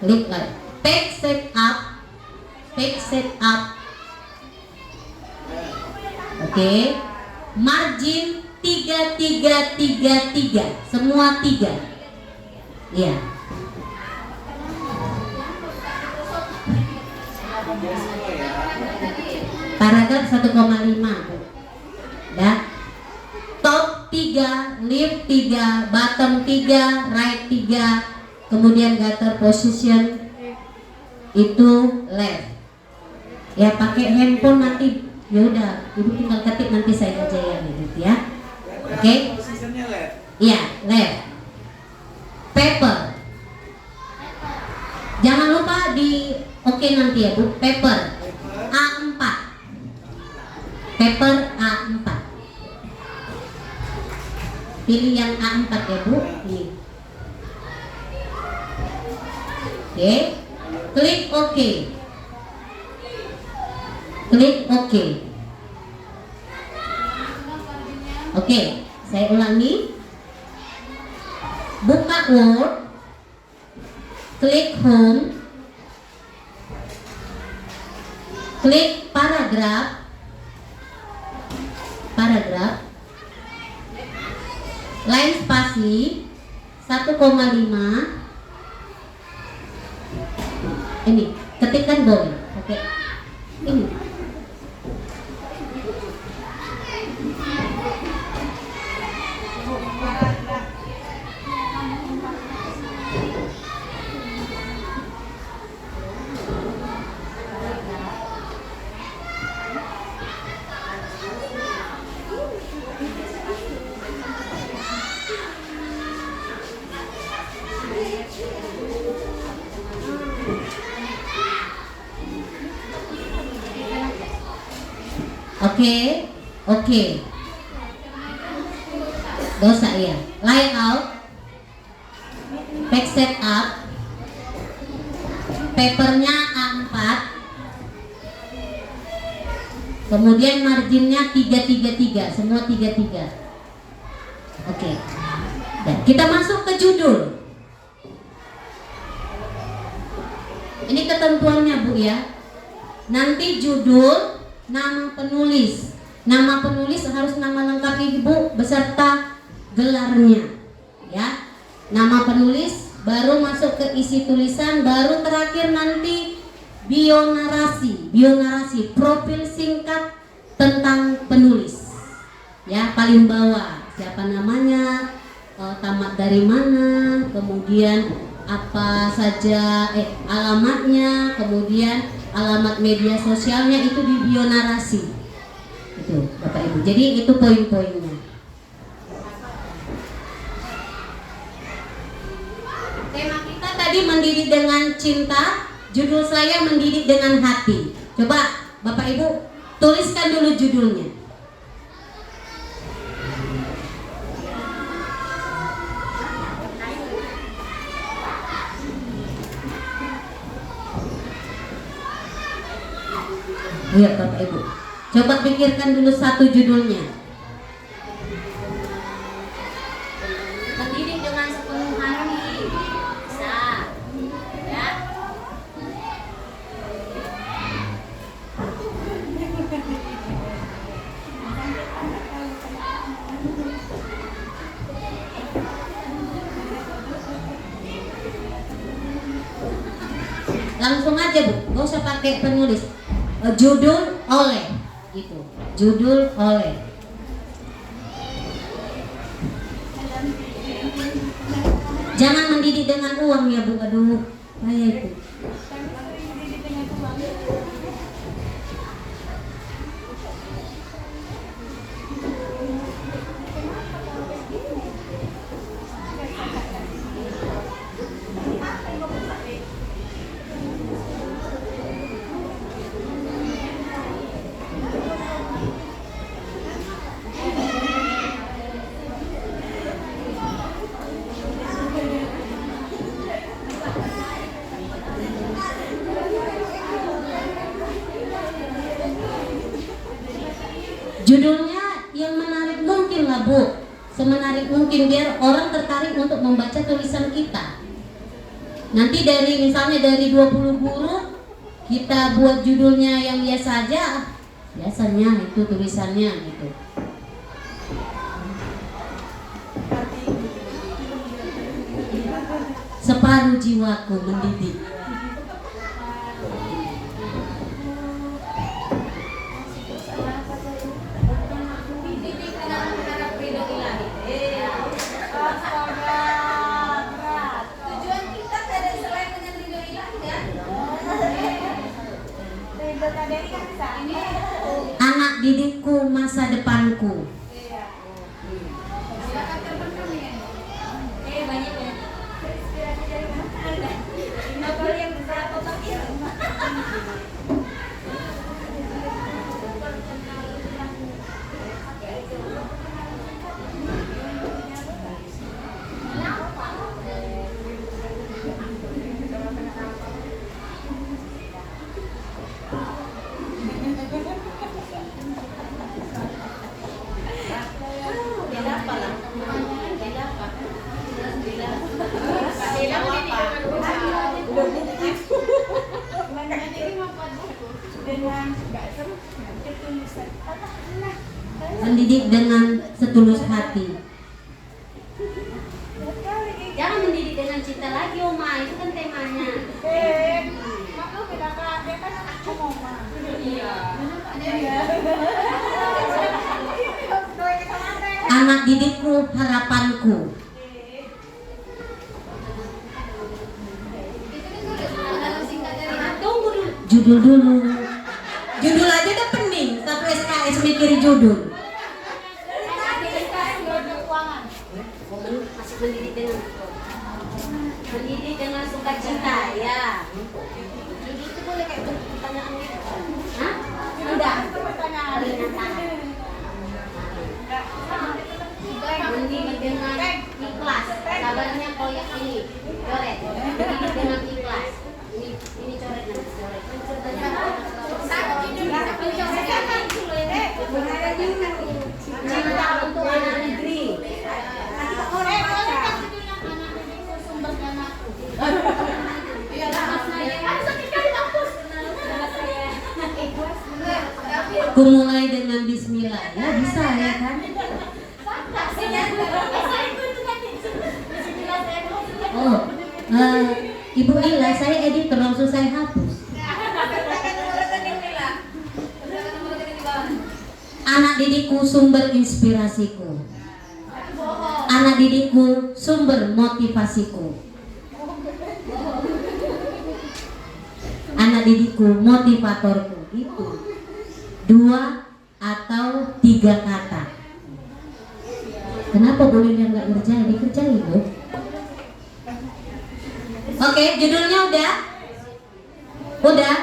Klik layout. Page setup. Page setup. Oke. Margin 3333. Semua 3. Ya. Paragraf 1,5. Ya. Top 3, left 3, bottom 3, right 3, kemudian gutter position itu left. Ya, pakai handphone nanti ya udah, ibu tinggal ketik, nanti saya aja yang edit ya. Oke? Posisinya left. Iya, left. Paper. Jangan lupa di oke nanti ya Bu. Paper A4. Paper A4. Pilih yang A4 ya Bu. Ini. Oke. Klik OK. Klik OK. Oke, saya ulangi. Buka Word. Klik Home. Klik paragraf. Paragraf. Line spasi 1,5. Ini ketikkan boleh. Oke. Ini. Oke. Dosa ya. Layout. Page setup. Papernya A4. Kemudian marginnya 333, semua 33. Oke. Dan kita masuk ke judul. Ini ketentuannya Bu ya. Nanti judul, nama penulis. Nama penulis harus nama lengkap Ibu beserta gelarnya. Ya. Nama penulis, baru masuk ke isi tulisan, baru terakhir nanti bionarasi. Bionarasi, profil singkat tentang penulis. Ya, paling bawah siapa namanya, tamat dari mana, kemudian apa saja alamatnya, kemudian alamat media sosialnya, itu di bionarasi. Itu Bapak Ibu. Jadi itu poin-poinnya. Tema kita tadi mendidik dengan cinta, judul saya mendidik dengan hati. Coba Bapak Ibu tuliskan dulu judulnya. Iya Bapak Ibu, coba pikirkan dulu satu judulnya. Mendidik dengan sepenuh hati. Bisa ya. langsung aja Bu, gak usah pakai penulis. Judul oleh, gitu. Judul oleh. Jangan mendidik dengan uang ya Bu, aduh, bahaya itu. Judulnya yang menarik mungkin lah Bu, semenarik mungkin biar orang tertarik untuk membaca tulisan kita. Nanti dari misalnya dari 20 guru kita buat judulnya yang biasa aja, biasanya itu tulisannya gitu. Separuh jiwaku mendidik. Anak didikku, masa depanku. Mendidik dengan setulus hati. Jangan mendidik dengan cinta lagi, Oma. Itu kan temanya. Anak didikku, harapanku. Tunggu dulu. Judul dulu. Judul aja udah pening. Satu SKS mikir judul. Masih mendidik dengan sukacita ya. Judul itu boleh kayak pertanyaan gitu. Hah? Enggak. Pertanyaan. Mendidik dengan ikhlas. Sabarnya koyak ini. Coret. Mendidik dengan ikhlas. Ini coret nanti coret. Cinta untuk anak negeri. Ku mulai dengan bismillah. Ya bisa ya kan? Oh, Ibu Ila, saya editor langsung saya hapus. Anak didikku, sumber inspirasiku. Anak didikku, sumber motivasiku. Anak didikku, motivatorku. Itu 2 atau 3 kata. Kenapa boleh dia nggak ngerjain? Dikerjain loh. Oke, judulnya udah? Udah?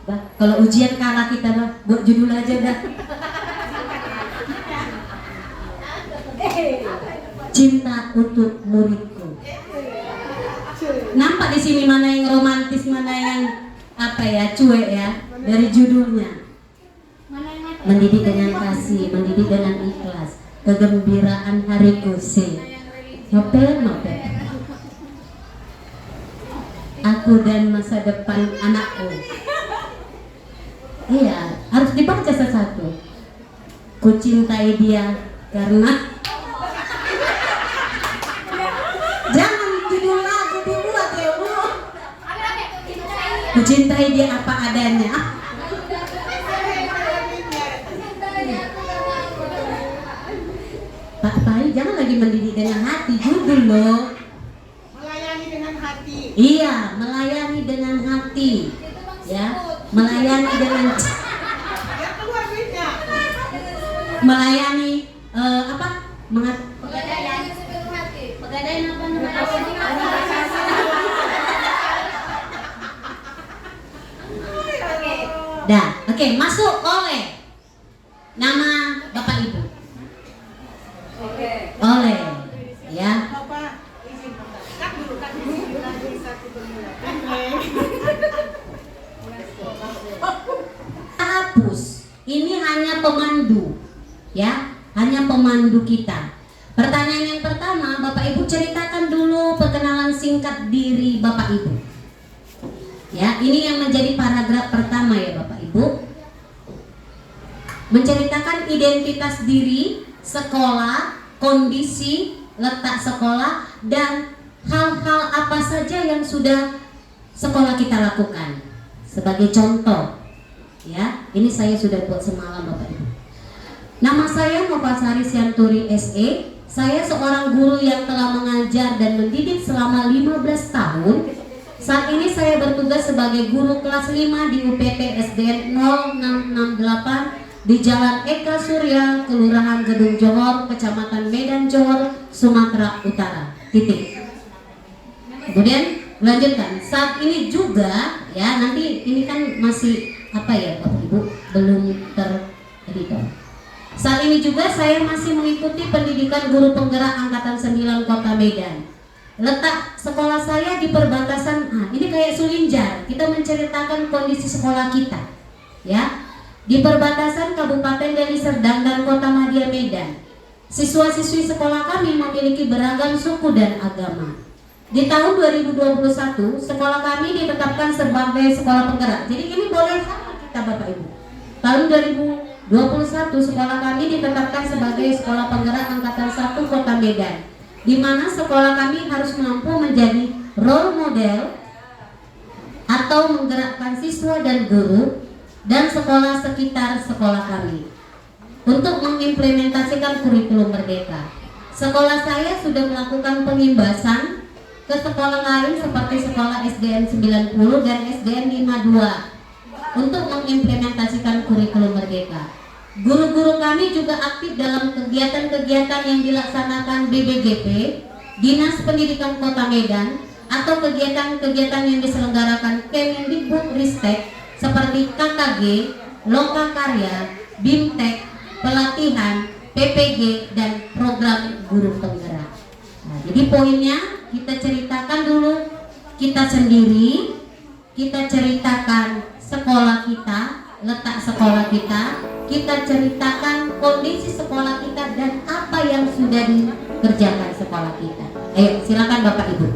Bah, kalau ujian kalah kita bah, buat judul aja dah. Cinta untuk muridku. Nampak di sini mana yang romantis, mana yang apa ya, cuek ya dari judulnya. Mendidik dengan kasih, mendidik dengan ikhlas, kegembiraan hariku sih. Nopel. Aku dan masa depan anakku. Iya, harus dibaca satu-satu. Ku cintai dia karena jangan judul lagu dibuat ya Bu. Kucintai dia apa adanya. Pak Pai, jangan lagi mendidik dengan hati, judul loh. Melayani dengan hati. Iya, melayani dengan hati. Ya, melayani dengan Yang keluar duitnya. melayani apa? Pegadaian apa namanya? Dah, oke, masuk oleh nama Bapak Ibu. Oleh, ya. Bapak izin cut dulu. Lagi satu bermula. Hapus. Ini hanya pemandu, ya, hanya pemandu kita. Pertanyaan yang pertama, Bapak Ibu ceritakan dulu perkenalan singkat diri Bapak Ibu. Ya, ini yang menjadi paragraf pertama ya Bapak Ibu. Menceritakan identitas diri, sekolah, kondisi, letak sekolah, dan hal-hal apa saja yang sudah sekolah kita lakukan. Sebagai contoh, ya, ini saya sudah buat semalam Bapak Ibu. Nama saya Nopasari Sianturi SE. Saya seorang guru yang telah mengajar dan mendidik selama 15 tahun. Saat ini saya bertugas sebagai guru kelas 5 di UPT SDN 0668 di Jalan Eka Surya, Kelurahan Gedung Johor, Kecamatan Medan Johor, Sumatera Utara. Titik. Kemudian melanjutkan. Saat ini juga, ya, nanti ini kan masih apa ya Bapak Ibu, belum tereditor. Saat ini juga saya masih mengikuti pendidikan guru penggerak Angkatan 9 Kota Medan. Letak sekolah saya di perbatasan, ini kayak Sulinjar. Kita menceritakan kondisi sekolah kita, ya, di perbatasan Kabupaten Deli Serdang dan Kota Madya Medan. Siswa-siswi sekolah kami memiliki beragam suku dan agama. Di tahun 2021, sekolah kami ditetapkan sebagai sekolah penggerak. Jadi ini boleh sama kita Bapak Ibu. Tahun 2021 sekolah kami ditetapkan sebagai sekolah penggerak Angkatan 1 Kota Medan, di mana sekolah kami harus mampu menjadi role model atau menggerakkan siswa dan guru dan sekolah sekitar sekolah kami untuk mengimplementasikan kurikulum merdeka. Sekolah saya sudah melakukan pengimbasan ke sekolah lain seperti sekolah SDN 90 dan SDN 52 untuk mengimplementasikan kurikulum merdeka. Guru-guru kami juga aktif dalam kegiatan-kegiatan yang dilaksanakan BBGP, Dinas Pendidikan Kota Medan, atau kegiatan-kegiatan yang diselenggarakan Kemendikbudristek seperti KKG, Lokakarya, BIMTEK, pelatihan, PPG, dan program guru penggerak. Nah, jadi poinnya kita ceritakan dulu kita sendiri, kita ceritakan sekolah kita, letak sekolah kita ceritakan kondisi sekolah kita dan apa yang sudah dikerjakan sekolah kita. Ayo, silakan Bapak Ibu.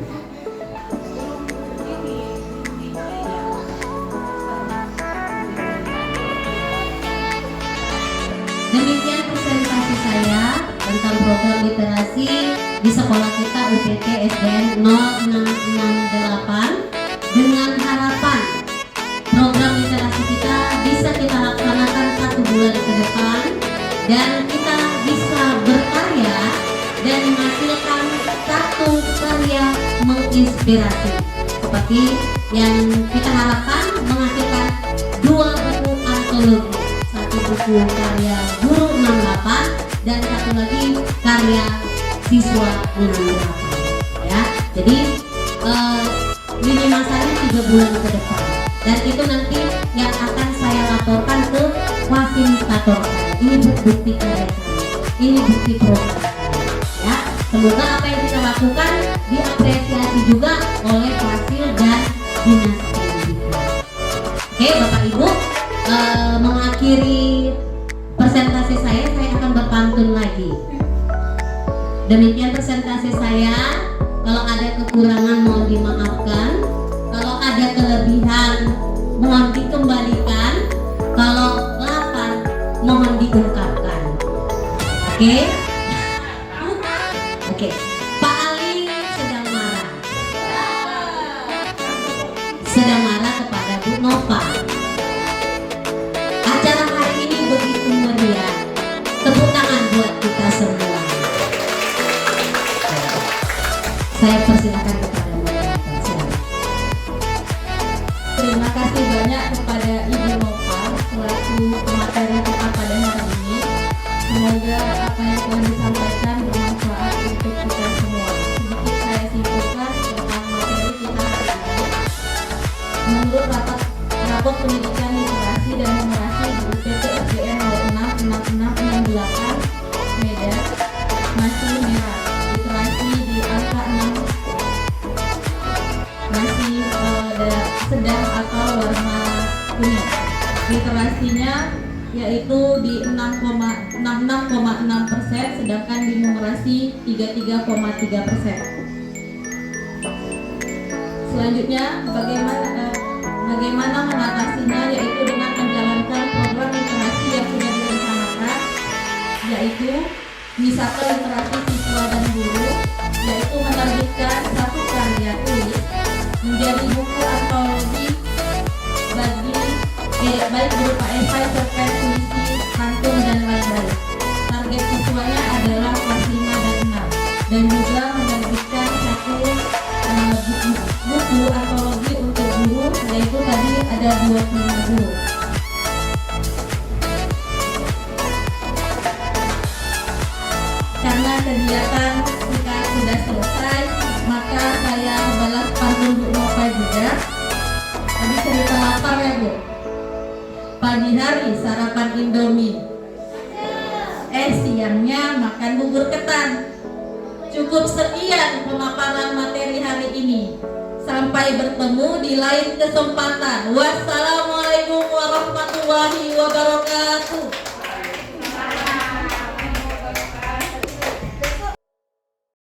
Demikian presentasi saya tentang program literasi di sekolah kita UPT SDN 0668 dengan harapan program literasi kita bisa kita laksanakan 1 bulan ke depan dan kita bisa berkarya dan menghasilkan satu karya menginspirasi seperti yang kita harapkan, menghasilkan 2 buku antologi, 1 buku karya guru 68 dan 1 lagi karya siswa 68, ya. Jadi lini masanya 3 bulan ke depan dan itu nanti yang akan saya laporkan ke fasilitator saya. Ini bukti karya saya, ini bukti program saya, ya. Semoga apa yang kita lakukan diapresiasi juga oleh fasil dan dinas pendidikan. Oke Bapak Ibu, mengakhiri presentasi saya akan berpantun lagi. Demikian presentasi saya. Kalau ada kekurangan mohon dimaafkan, kalau ada kelebihan mohon dikembalikan, kalau lapar mohon diungkapkan. Oke? Oke. Pak Ali sedang marah. Sedang marah kepada Saya persilakan kepada moderator. Silakan. Terima kasih banyak kepada Ibu Nopal selaku pemateri kita pada hari ini. Semoga apa yang telah disampaikan bermanfaat untuk kita semua. Sedikit saya simpulkan tentang materi kita hari ini. Menurut raport pendidikan literasi dan numerasi di UPT SBN 066668 Medan masih merah. Literasi di angka 6 masih sedang atau warna kuning. Literasinya yaitu di 66,6%, sedangkan di numerasi 33,3%. Selanjutnya bagaimana mengatasinya, yaitu dengan menjalankan program literasi yang sudah direncanakan, yaitu misalkan literasi siswa dan guru, yaitu menerbitkan satu karya tulis menjadi buku antologi baik berupa esai, cerpen, puisi, pantun dan lain-lain. Target siswanya adalah kelas 5 dan 6, dan juga menerbitkan satu buku antologi untuk guru, yaitu tadi ada 25 guru. Karena kegiatan kita sudah selesai, maka saya balas pantun Bu Nopal juga. Tadi cerita lapar ya Bu. Pagi hari sarapan Indomie, siangnya makan bubur ketan. Cukup sekian pemaparan materi hari ini. Sampai bertemu di lain kesempatan. Wassalamualaikum warahmatullahi wabarakatuh.